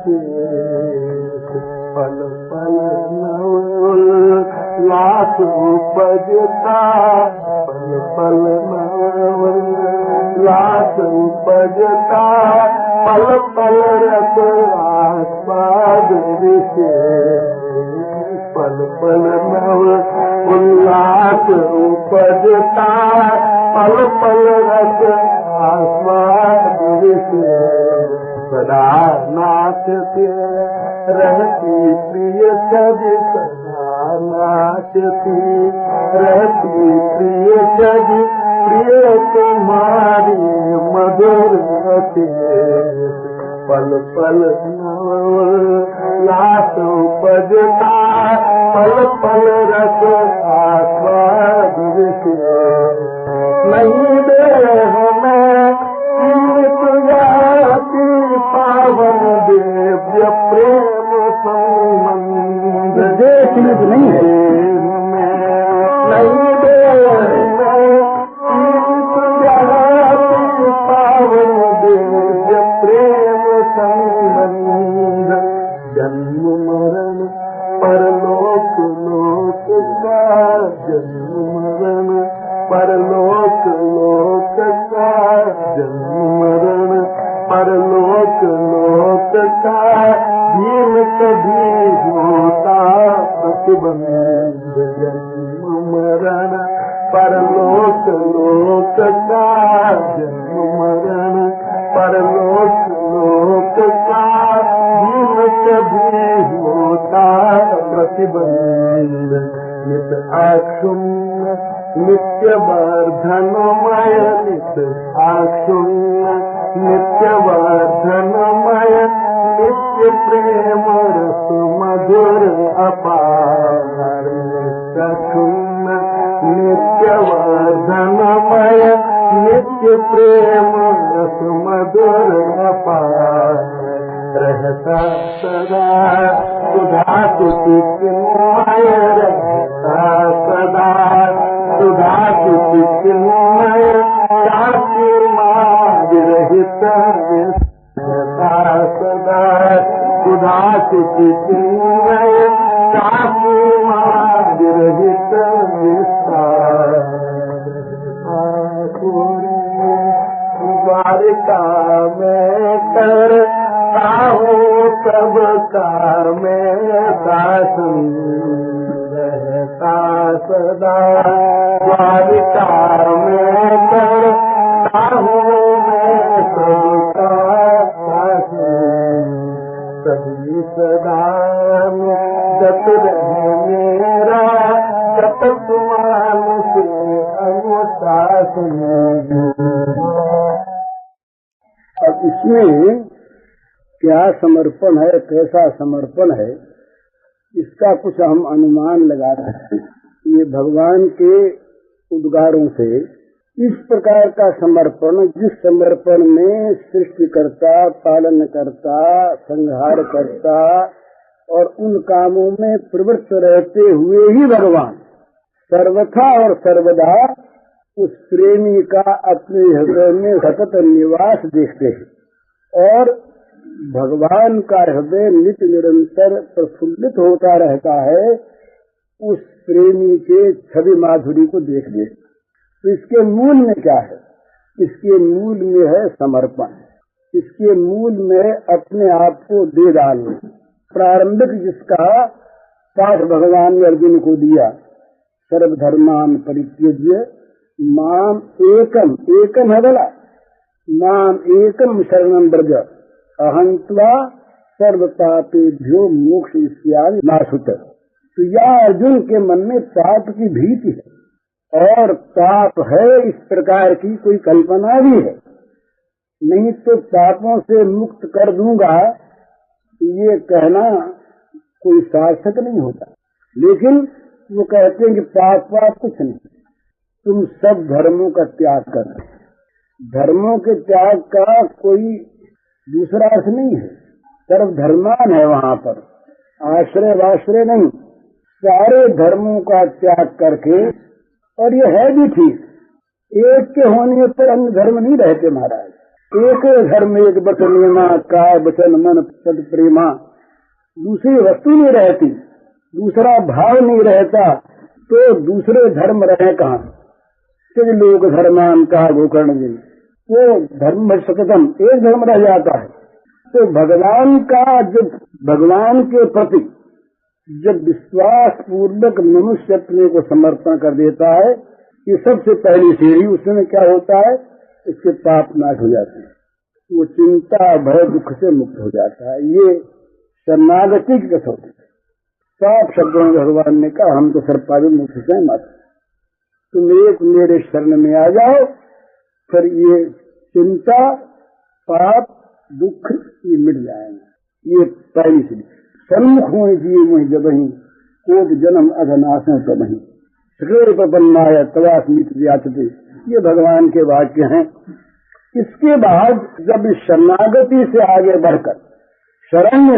चेत पल पल नव लाख उपजता पल पल नव लाख उपजता पल पल रस आस्वाद विशेष पल पल नव उल्लास उपजता पल पल रस आस्वाद विशेष सदा नाचते रहती प्रिय छवि सदा नाचती रहती प्रिय छवि प्रिय तुम्हारी मधुर पल पल लाश उपजता पल पल रस आस्वाद नहीं देह में जाती पावन दिव्य प्रेम संबंध देश नहीं है नहीं देह में जाती पावन दिव्य प्रेम संबंध जन्म मरण परलोक लोक का जन्म मरण परलोक लोक का जन्म मरण परलोक लोक का भीम कभी होता प्रतिबंध जन्म मरण परलोक लोक का जन्म मरण परलोक लोक का भीम कभी होता प्रतिबंध नित आक्षुण्य नित्य वर्धनमय नित आक्षुण्य नित्य वर्धनमय नित्य प्रेम रस मधुर अपार नित्य नित्य वर्धनमय नित्य प्रेम रस मधुर अपार रहता सदा सुधा तुति चिन्मय रहता सदा सुधा तुति चिन्मय शांति मार्ग रहित रहता सदा सुधा तुति चिन्मय शांति मार्ग रहित विस्तार द्वारिका में कर सब कार में शासन रहता सदा द्वारिका में कर मैं सबका शासन सभी सदा जत रहे मेरा सतमान से अनुशासन। अब इसमें क्या समर्पण है, कैसा समर्पण है, इसका कुछ हम अनुमान लगा सकते हैं। ये भगवान के उद्गारों से इस प्रकार का समर्पण, जिस समर्पण में सृष्टिकर्ता, पालनकर्ता, संहारकर्ता और उन कामों में प्रवृत्त रहते हुए ही भगवान सर्वथा और सर्वदा उस प्रेमी का अपने हृदय में सतत निवास देखते हैं और भगवान का हृदय नित्य निरंतर प्रफुल्लित होता रहता है उस प्रेमी के छवि माधुरी को देख देख। तो इसके मूल में क्या है? इसके मूल में है समर्पण। इसके मूल में अपने आप को दे डालना। प्रारंभिक जिसका पाठ भगवान ने अर्जुन को दिया, सर्वधर्मान परित्यज्य माम एकम, एकम है बोला, माम एकम शरणं व्रज अहं त्वा सर्व पापेभ्यो मोक्षयिष्यामि मा शुचः। तो यह अर्जुन के मन में पाप की भीति है और पाप है इस प्रकार की कोई कल्पना भी है नहीं। तो पापों से मुक्त कर दूंगा ये कहना कोई सार्थक नहीं होता। लेकिन वो कहते हैं कि पाप कुछ नहीं, तुम सब धर्मों का त्याग कर। धर्मों के त्याग का कोई दूसरा अर्थ नहीं है। सर्वधर्मान है वहाँ पर, आश्रय वाश्रय नहीं, सारे धर्मों का त्याग करके। और ये है भी ठीक, एक के होने पर अन्य धर्म नहीं रहते महाराज। एक धर्म एक वचन नियमा, काय वचन मन सद प्रेमा। दूसरी वस्तु नहीं रहती, दूसरा भाव नहीं रहता, तो दूसरे धर्म रहे कहाँ? लोक धर्मान का गोकर्ण जी, वो धर्म सततम एक धर्म रह जाता है। तो भगवान का जब भगवान के प्रति जब विश्वास पूर्वक मनुष्य अपने को समर्पण कर देता है, ये सबसे पहली सीढ़ी। उसमें क्या होता है? इसके पाप नाश हो जाते हैं, वो चिंता भय दुख से मुक्त हो जाता है। ये शरणागति की कसौटी। साफ शब्दों में भगवान ने कहा, हम तो सर्पावी मुक्त से मात्र, तुम एक मेरे शरण में आ जाओ, फिर ये चिंता, पाप, दुख ये मिट जाएंगे। ये पहली चीज। सन्मुख हुए जिए वही जब ही कोट जन्म अघनाशों तब ही सकल प्रपन्नाय तवास मित व्याचते, ये भगवान के वाक्य हैं। इसके बाद जब इस शरणागति से आगे बढ़कर, शरण्य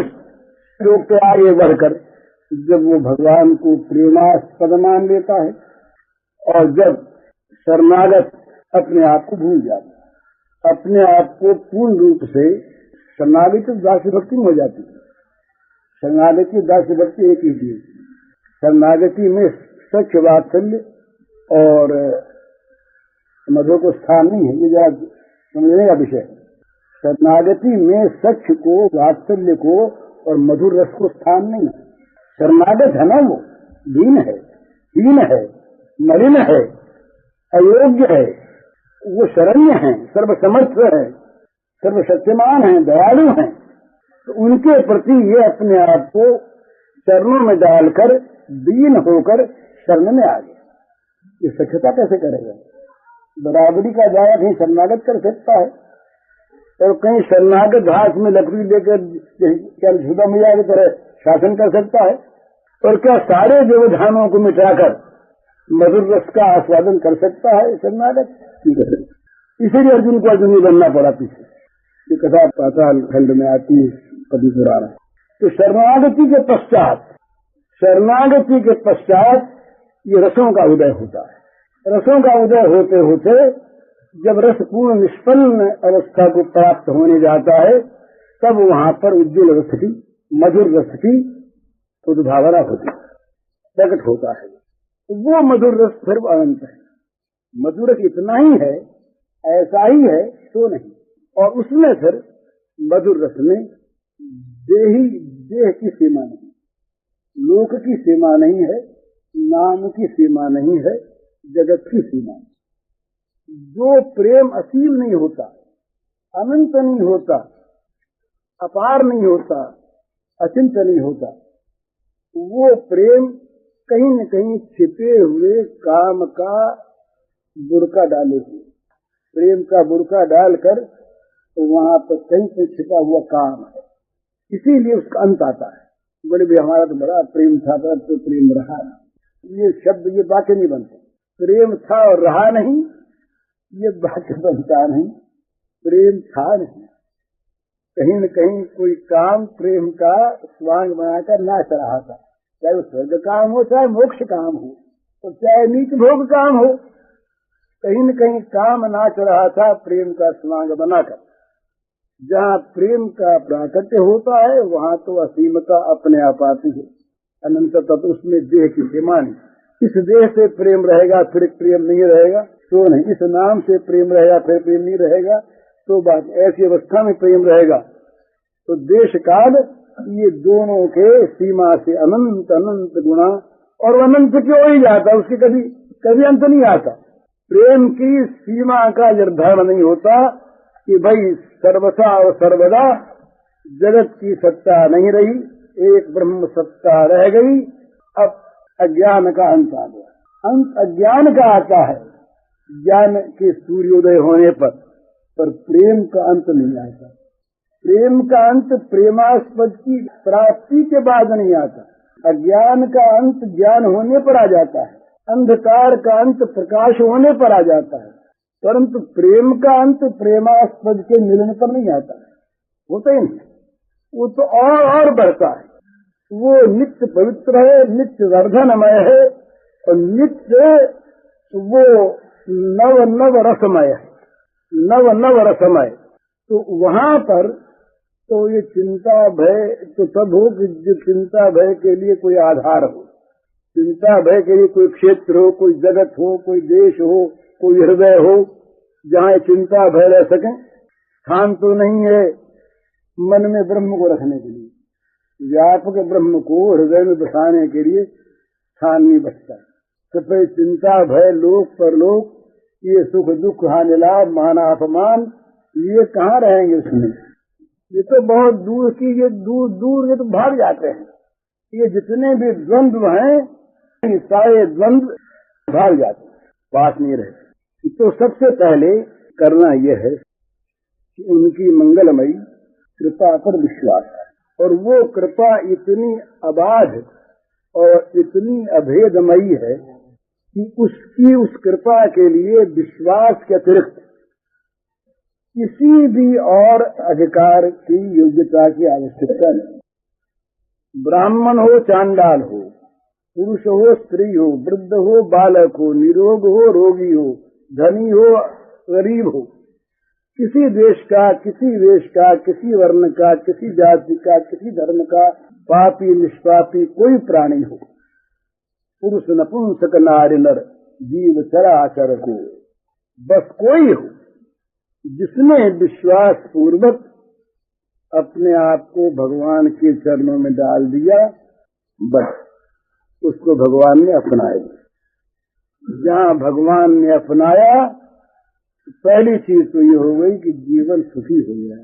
योग से आगे बढ़कर जब वो भगवान को प्रेमास्पद मान लेता है और जब शरणागत अपने आप को भूल जाता है, अपने आप को पूर्ण रूप से शरणागति दास्य भक्ति में हो जाती है। शरणागति दास्य भक्ति एक ही चीज। शरणागति में सच वात्सल्य और मधुर को स्थान नहीं है, ये जरा समझने का विषय। शरणागति में सच को, वात्सल्य को और मधुर रस को स्थान नहीं है। शरणागत है ना, वो दीन है, हीन है, मलिन है, अयोग्य है, वो शरण्य है, सर्वसमर्थ है, सर्वशक्तिमान है, दयालु है। तो उनके प्रति ये अपने आप को चरणों में डालकर दीन होकर शरण में आ गया। ये सख्यता कैसे करेगा? बराबरी का दावा कहीं शरणागत कर सकता है और कहीं शरणागत हाथ में लकड़ी लेकर क्या झूठा मैया की तरह शासन कर सकता है? और क्या सारे व्यवधानों को मिटाकर मधुर रस का आस्वादन कर सकता है शरणागत? ठीक है। इसीलिए अर्जुन को अर्जुन बनना पड़ा पीछे। ये कथा पाताल खंड में आती है, कभी पुराना। तो शरणागति के पश्चात ये रसों का उदय होता है। रसों का उदय होते होते जब रस पूर्ण निष्पन्न अवस्था को प्राप्त होने जाता है, तब वहां पर उज्ज्वल रस की, मधुर रस की उद्भावना होती है, प्रकट होता है। वो मधुर रस फिर अनंत है। मधुर रस इतना ही है, ऐसा ही है तो नहीं। और उसमें फिर मधुर रस में देह की सीमा नहीं, लोक की सीमा नहीं है, नाम की सीमा नहीं है, जगत की सीमा नहीं। जो प्रेम असीम नहीं होता, अनंत नहीं होता, अपार नहीं होता, अचिंत नहीं होता, वो प्रेम कहीं न कहीं छिपे हुए काम का बुरका डाले हुए, प्रेम का बुरका डालकर तो वहां पर कहीं से छिपा हुआ काम है। इसीलिए उसका अंत आता है। बोले भी हमारा तो बड़ा प्रेम था, पर तो प्रेम रहा नहीं। ये शब्द, ये वाक्य नहीं बनते। प्रेम था और रहा नहीं, ये वाक्य बनता नहीं। प्रेम था नहीं, कहीं न कहीं कोई काम प्रेम का स्वांग बनाकर नाच रहा था। चाहे वो स्वर्ग काम हो, चाहे मोक्ष काम हो, और चाहे नीच भोग काम हो, कहीं न कहीं काम नाच रहा था प्रेम का स्वांग बनाकर। जहाँ प्रेम का प्राकट्य होता है वहाँ तो असीमता अपने आप आती है, अनंतता। तो उसमें देह की सीमा नहीं। इस देह से प्रेम रहेगा फिर प्रेम नहीं रहेगा तो नहीं, इस नाम से प्रेम रहेगा फिर प्रेम नहीं रहेगा तो बात। ऐसी अवस्था में प्रेम रहेगा तो देश काल ये दोनों के सीमा से अनंत अनंत गुणा, और अनंत क्यों ही जाता, उसके कभी अंत नहीं आता। प्रेम की सीमा का निर्धारण नहीं होता कि भाई सर्वथा और सर्वदा जगत की सत्ता नहीं रही, एक ब्रह्म सत्ता रह गई। अब अज्ञान का अंत आ गया। अंत अज्ञान का आता है ज्ञान के सूर्योदय होने पर प्रेम का अंत नहीं आता। प्रेम का अंत प्रेमास्पद की प्राप्ति के बाद नहीं आता। अज्ञान का अंत ज्ञान होने पर आ जाता है, अंधकार का अंत प्रकाश होने पर आ जाता है, परंतु प्रेम का अंत प्रेमास्पद के मिलन पर नहीं आता है, होता ही नहीं। वो तो और बढ़ता है। वो नित्य पवित्र है, नित्य वर्धनमय है और नित्य वो नव रसमय है, नव रसमय। तो वहां पर तो ये चिंता भय तो तब हो कि जो चिंता भय के लिए कोई आधार हो, चिंता भय के लिए कोई क्षेत्र हो, कोई जगत हो, कोई देश हो, कोई हृदय हो जहाँ चिंता भय रह सके। स्थान तो नहीं है मन में ब्रह्म को रखने के लिए, व्यापक ब्रह्म को हृदय में बसाने के लिए स्थान नहीं बचता। तो फिर चिंता भय लोक परलोक, ये सुख दुख हानि लाभ मान अपमान, ये कहाँ रहेंगे उसमें? ये तो बहुत दूर की, ये दूर ये तो भाग जाते हैं। ये जितने भी द्वंद्व हैं सारे द्वंद्व भाग जाते हैं, पास नहीं रहते। तो सबसे पहले करना यह है कि उनकी मंगलमयी कृपा पर विश्वास है, और वो कृपा इतनी अबाध और इतनी अभेदमयी है कि उसकी उस कृपा के लिए विश्वास के अतिरिक्त किसी भी और अधिकार की योग्यता की आवश्यकता नहीं। ब्राह्मण हो चांडाल हो, पुरुष हो स्त्री हो, वृद्ध हो बालक हो, निरोग हो रोगी हो, धनी हो गरीब हो, किसी देश का, किसी वेश का, किसी वर्ण का, किसी जाति का, किसी धर्म का, पापी निष्पापी कोई प्राणी हो, पुरुष नपुंसक नारी नर जीव चराचर को, बस कोई हो जिसने विश्वास पूर्वक अपने आप को भगवान के चरणों में डाल दिया, बस उसको भगवान ने अपनाया। जहाँ भगवान ने अपनाया, पहली चीज तो ये हो गई कि जीवन सुखी हो गया।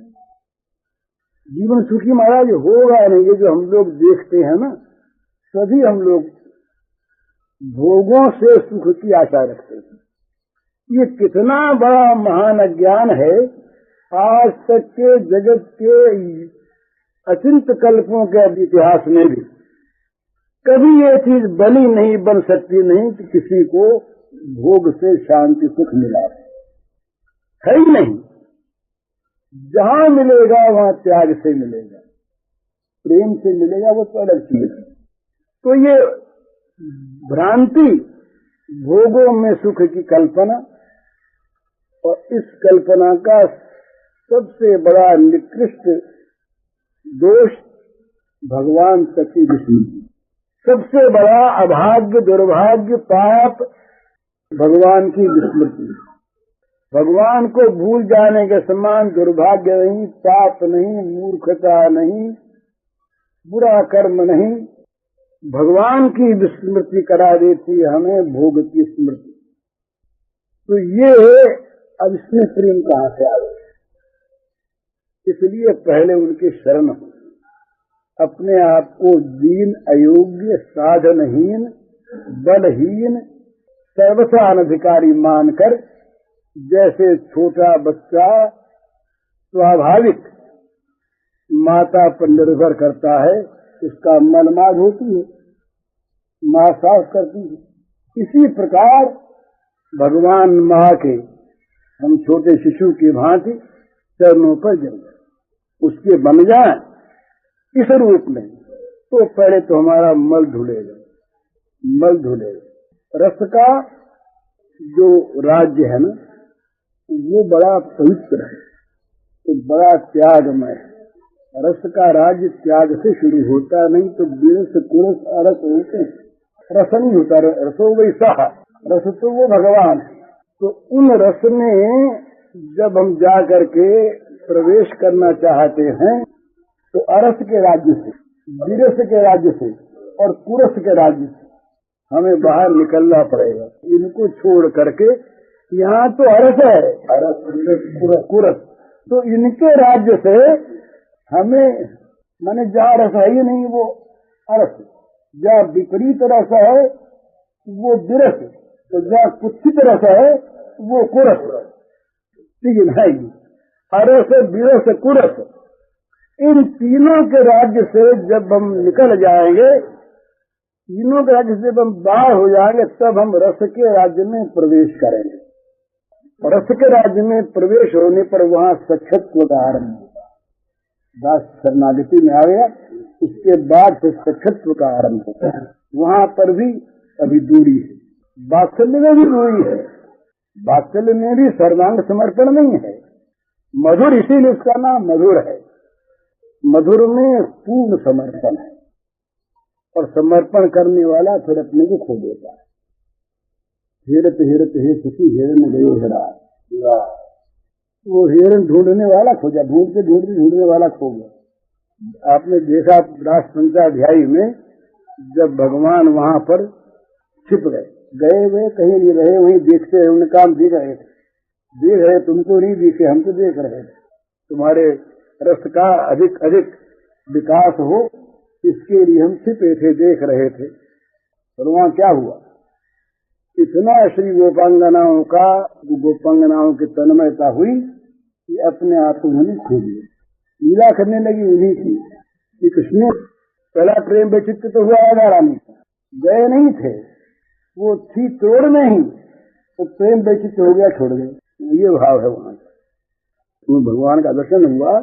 जीवन सुखी महाराज होगा नहीं। ये जो हम लोग देखते हैं ना, सभी हम लोग भोगों से सुख की आशा रखते हैं। ये कितना बड़ा महान अज्ञान है। आज तक के जगत के अचिंत कल्पों के इतिहास में भी कभी ये चीज बनी नहीं, बन सकती नहीं कि किसी को भोग से शांति सुख मिला है ही नहीं। जहां मिलेगा वहां त्याग से मिलेगा, प्रेम से मिलेगा, वो तो अलग चीज है। तो ये भ्रांति, भोगों में सुख की कल्पना, और इस कल्पना का सबसे बड़ा निकृष्ट दोष भगवान तक की विस्मृति। सबसे बड़ा अभाग्य, दुर्भाग्य, पाप भगवान की विस्मृति। भगवान को भूल जाने के समान दुर्भाग्य नहीं, पाप नहीं, मूर्खता नहीं, बुरा कर्म नहीं। भगवान की विस्मृति करा देती है हमें भोग की स्मृति। तो ये अब इसमें प्रेम कहाँ से आवे? इसलिए पहले उनके शरण हो, अपने आप को दीन, अयोग्य, साधनहीन, बलहीन, सर्वथा अनधिकारी मानकर, जैसे छोटा बच्चा स्वाभाविक माता पर निर्भर करता है, उसका मनमाद होती है, माँ साफ करती है। इसी प्रकार भगवान माँ के हम छोटे शिशु की भांति चरणों पर जल उसके बन जाए इस रूप में, तो पहले तो हमारा मल धुलेगा, मल धुलेगा। रस का जो राज्य है ना, वो बड़ा पवित्र है, तो बड़ा त्यागमय है। रस का राज्य त्याग से शुरू होता, नहीं तो विरस कुरस अरस होते हैं, रस नहीं होता। रसो वैसा रस तो वो भगवान है। तो उन रस में जब हम जा करके प्रवेश करना चाहते हैं, तो अरस के राज्य से, विरस के राज्य से और कुरस के राज्य से हमें बाहर निकलना पड़ेगा। इनको छोड़ करके यहाँ तो अरस है, अरस कुरस, तो इनके राज्य से हमें, माने जहाँ रस है ही नहीं वो अरस, जहाँ विपरीत रस है वो विरस, तो जहाँ कुत्सित रस है वो कुरस। तीन है, अरस, विरस, कुरस। इन तीनों के राज्य से जब हम निकल जाएंगे, तीनों के राज्य से जब हम बाहर हो जाएंगे, तब हम रस के राज्य में प्रवेश करेंगे। रस के राज्य में प्रवेश होने पर वहाँ सख्यत्व का आरंभ होगा। दास शरणागति में आ गया, उसके बाद फिर सख्यत्व का आरंभ होता है। वहाँ पर भी अभी दूरी है, वात्सल्य में भी दूरी है। वात्सल्य में भी सर्वांग समर्पण नहीं है। मधुर इसीलिए उसका नाम मधुर है। मधुर में पूर्ण समर्पण है, और समर्पण करने वाला फिर अपने को खो देता है। हेरत हेरत हे सखी हेरन गयो हेरा, वो हेरन ढूंढने वाला खो गया, ढूंढने वाला खो गया। आपने देखा रास पंचाध्यायी में, जब भगवान वहां पर छिप गए वे कहीं नहीं रहे, वहीं देखते रहे, उन्हें काम दिख रहे, तुमको नहीं दिखे, हम तो देख रहे थे। तुम्हारे रस का अधिक अधिक विकास हो, इसके लिए हम छिपे थे, देख रहे थे। और वहां क्या हुआ? इतना श्री गोपांगनाओं का, गोपांगनाओं की तन्मयता हुई कि अपने आप को उन्होंने खो दिया, लीला करने लगी उन्हीं की। श्री कृष्ण पहला प्रेम वैचित्र तो हुआ राधा रानी का, गए नहीं थे, वो थी तोड़ में ही, तो प्रेम वैचित्र हो गया, छोड़ गए। ये भाव है वहां का। तो भगवान का दर्शन हुआ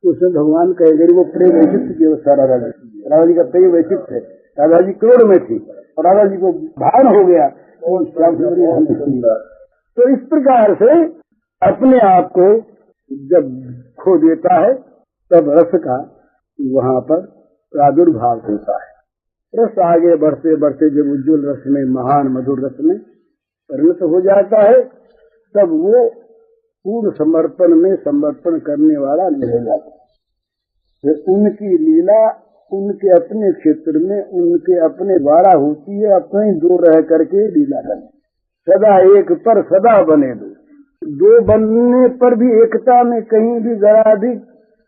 तो उसमें भगवान कहे गए वो प्रेम वैचित्र की अवस्था राधा जी का प्रेम वैचित्र है। राधा जी क्रोध में थी और राधा जी को भान हो गया और श्याम सुंदर। तो इस प्रकार से अपने आप को जब खो देता है तब रस का वहां पर प्रादुर्भाव होता है। रस आगे बढ़ते बढ़ते जब उज्ज्वल रस में, महान मधुर रस में परिणत हो जाता है तब वो पूर्ण समर्पण में समर्पण करने वाला नहीं हो जाता। फिर उनकी लीला उनके अपने क्षेत्र में, उनके अपने द्वारा होती है, अपने दो रह करके लीला करने। सदा एक पर सदा बने दो बनने पर भी एकता में कहीं भी जरा भी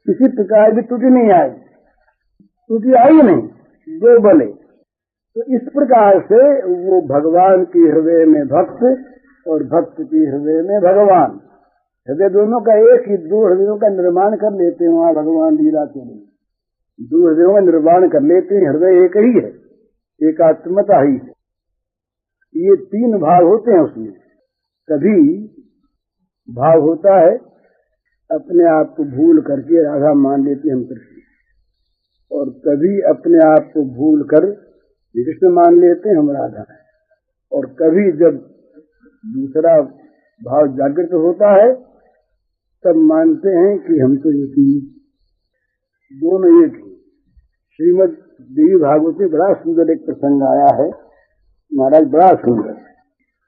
किसी प्रकार की त्रुटि नहीं आई, त्रुटि आई नहीं, दो बने। तो इस प्रकार से वो भगवान के हृदय में भक्त और भक्त के हृदय में भगवान, हृदय दोनों का एक ही, दो हृदयों का निर्माण कर लेते हैं वहां भगवान लीला के लिए, दो हृदयों का निर्माण कर लेते हैं। हृदय एक ही है, एकात्मता ही है। ये तीन भाव होते हैं उसमें। कभी भाव होता है अपने आप को भूल करके राधा मान लेते हम कृष्ण, और कभी अपने आप को भूल कर कृष्ण मान लेते हम राधा, और कभी जब दूसरा भाव जागृत होता है तब मानते हैं कि हम तो एक ही, दोनों एक ही। श्रीमद् देवी भागवत में बड़ा सुंदर एक प्रसंग आया है महाराज, बड़ा सुंदर।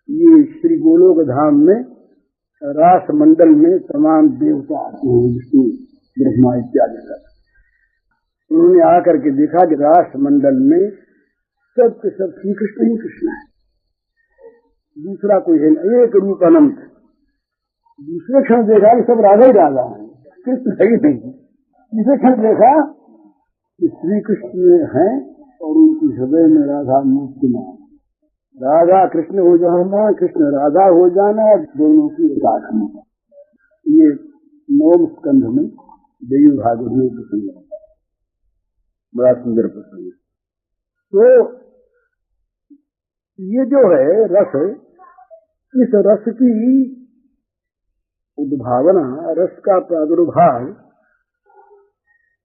ये श्री गोलोक धाम में रास मंडल में तमाम देवता आते हैं, विष्णु ब्रह्मा इत्यादि सब। उन्होंने आकर के देखा कि रास मंडल में सब के सब श्री कृष्ण ही कृष्ण है, दूसरा कोई है नहीं, एक रूप अनंत। दूसरे क्षण देखा कि सब राधा ही राधा है, कृष्ण है ही नहीं। तीसरे क्षण देखा कि श्री कृष्ण है और उनकी हृदय में राधा मूर्तिमान, राधा कृष्ण हो जाना, कृष्ण राधा हो जाना, दोनों की एकात्मा। ये 9वें स्कंध में देवी भागवत में प्रसंग है, बड़ा सुंदर प्रसंग। तो ये जो है रस, इस रस की उद्भावना, रस का प्रादुर्भाव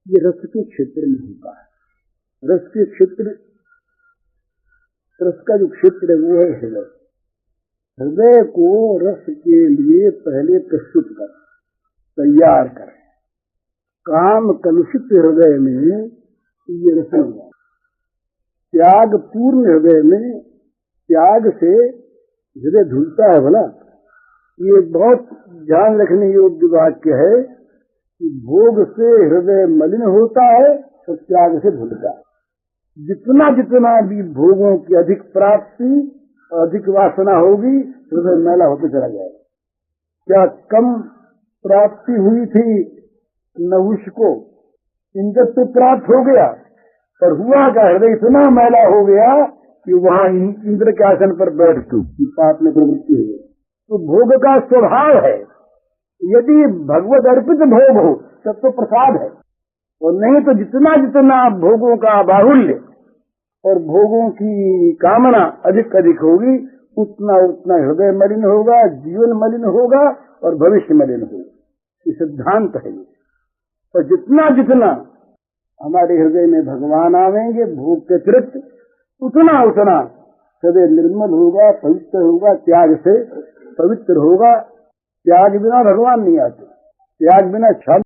ये रस के क्षेत्र में होता है। रस के क्षेत्र, रस का जो क्षेत्र है वो है हृदय। हृदय को रस के लिए पहले प्रस्तुत कर, तैयार कर। काम कलुषित हृदय में ये रस होगा, त्याग पूर्ण हृदय में, त्याग से हृदय धुलता है। भला ये बहुत ध्यान रखने योग्य वाक्य है कि भोग से हृदय मलिन होता है तो त्याग से धुलता है। जितना जितना भी भोगों की अधिक प्राप्ति, अधिक वासना होगी, हृदय मैला होते चला जाएगा। क्या कम प्राप्ति हुई थी नहुष को, इंद्र से प्राप्त हो गया, पर हुआ क्या, हृदय इतना मैला हो गया कि वहां इंद्र के आसन पर बैठ चुकी, पाप में प्रवृत्ति हो गई। तो भोग का स्वभाव है, यदि भगवत अर्पित भोग हो तब तो प्रसाद है, और नहीं तो जितना जितना भोगों का बाहुल्य और भोगों की कामना अधिक अधिक होगी, उतना उतना हृदय मलिन होगा, जीवन मलिन होगा और भविष्य मलिन होगा। ये सिद्धांत है। और जितना जितना हमारे हृदय में भगवान आवेंगे भोग के अतिरिक्त, उतना उतना हृदय निर्मल होगा, पवित्र होगा, त्याग से पवित्र होगा। त्याग बिना भगवान नहीं आते, त्याग बिना क्षमा